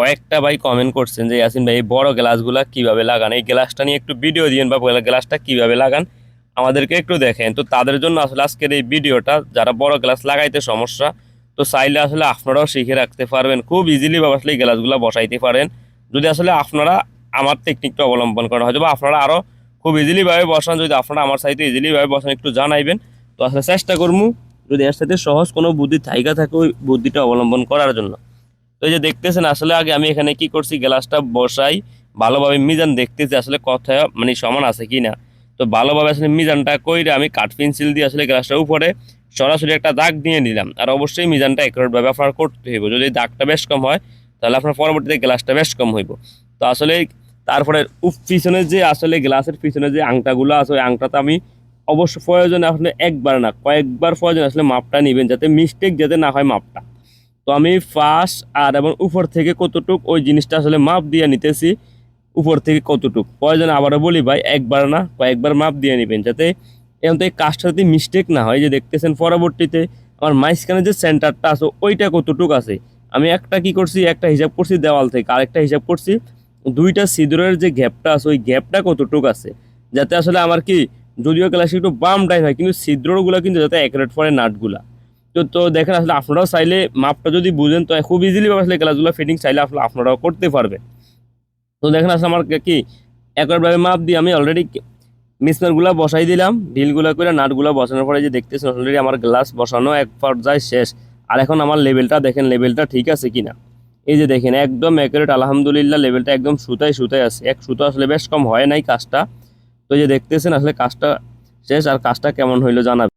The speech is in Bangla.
কয়েকটা ভাই কমেন্ট করছেন যে ইয়াসিন ভাই এই বড় গ্লাসগুলা কিভাবে লাগান, এই গ্লাসটা নিয়ে একটু ভিডিও দিয়েন বা গ্লাসটা কিভাবে লাগান আমাদেরকে একটু দেখেন। তো তাদের জন্য আসলে আজকের এই ভিডিওটা, যারা বড় গ্লাস লাগাইতে সমস্যা, তো চাইলে আসলে আপনারাও শিখে রাখতে পারবেন, খুব ইজিলি ভাবে আসলে এই গ্লাসগুলো বসাইতে পারেন যদি আসলে আপনারা আমার টেকনিকটা অবলম্বন করেন। হয়তো বা আপনারা আরও খুব ইজিলি ভাবে বসান, যদি আপনারা আমার সাইতে ইজিলি ভাবে বসান একটু জানাইবেন। তো আসলে চেষ্টা করবো যদি এর সাথে সহজ কোনো বুদ্ধি থাইকা থাকে ওই বুদ্ধিটা অবলম্বন করার জন্য। তো এই যে দেখতেছেন আসলে আগে আমি এখানে কি করছি, গ্লাসটা বসাই ভালোভাবে মিজান দেখতেছি আসলে কথা মানে সমান আছে কি না। তো ভালোভাবে আসলে মিজানটা কইরে আমি কাঠ পেন্সিল দিয়ে আসলে গ্লাসটার উপরে সরাসরি একটা দাগ দিয়ে নিলাম। আর অবশ্যই মিজানটা অ্যাকুরেটভাবে আপনার করতে হইব, যদি দাগটা বেশ কম হয় তাহলে আপনার পরবর্তীতে গ্লাসটা বেশ কম হইব। তো আসলে তারপরে পিছনে যে আসলে গ্লাসের পিছনে যে আংটাগুলো আছে ওই আংটাতে আমি অবশ্য প্রয়োজনে আসলে একবার না কয়েকবার প্রয়োজন আসলে মাপটা নেবেন, যাতে মিস্টেক যাতে না হয় মাপটা। তো আমি ফার্স্ট আর এবং উপর থেকে কতটুক ওই জিনিসটা আসলে মাপ দিয়ে নিতেছি, উপর থেকে কতটুক প্রয়োজন আবারও বলি ভাই একবার না কয়েকবার মাপ দিয়ে নেবেন, যাতে এখন তো এই কাজটা যদি মিস্টেক না হয়। যে দেখতেছেন পরবর্তীতে আমার মাঝখানে যে সেন্টারটা আছে ওইটা কতটুক আছে, আমি একটা কি করছি, একটা হিসাব করছি দেওয়াল থেকে, আরেকটা হিসাব করছি দুইটা ছিদ্রের যে গ্যাপটা আছে ওই গ্যাপটা কতটুক আছে, যাতে আসলে আমার কি যদিও ক্লাসে একটু বাম ডাইন হয় কিন্তু ছিদ্রগুলো কিন্তু যাতে অ্যাকুরেট পড়ে নাটগুলা। তো দেখেন আসলে আপনারাও চাইলে মাপটা যদি বুঝেন তো খুব ইজিলি আসলে ক্লাসগুলো ফিটিং চাইলে আসলে আপনারাও করতে পারবেন। তো দেখেন আসলে আমার কি একবারভাবে মাপ দিয়ে আমি অলরেডি মিসমারগুলো বসাই দিলাম, ঢিলগুলো করে নাটগুলো বসানোর পরে যে দেখতেছেন অলরেডি আমার গ্লাস বসানো এক পর্যায়ে শেষ। আর এখন আমার লেভেলটা দেখেন, লেভেলটা ঠিক আছে কিনা। এই যে দেখেন একদম অ্যাকুরেট, আলহামদুলিল্লাহ লেভেলটা একদম সুতায় সুতায় আছে, এক সুতো আসলে বেশ কম হয় নাই কাজটা। তো এই যে দেখতেছেন আসলে কাজটা শেষ, আর কাজটা কেমন হইলো জানাবেন।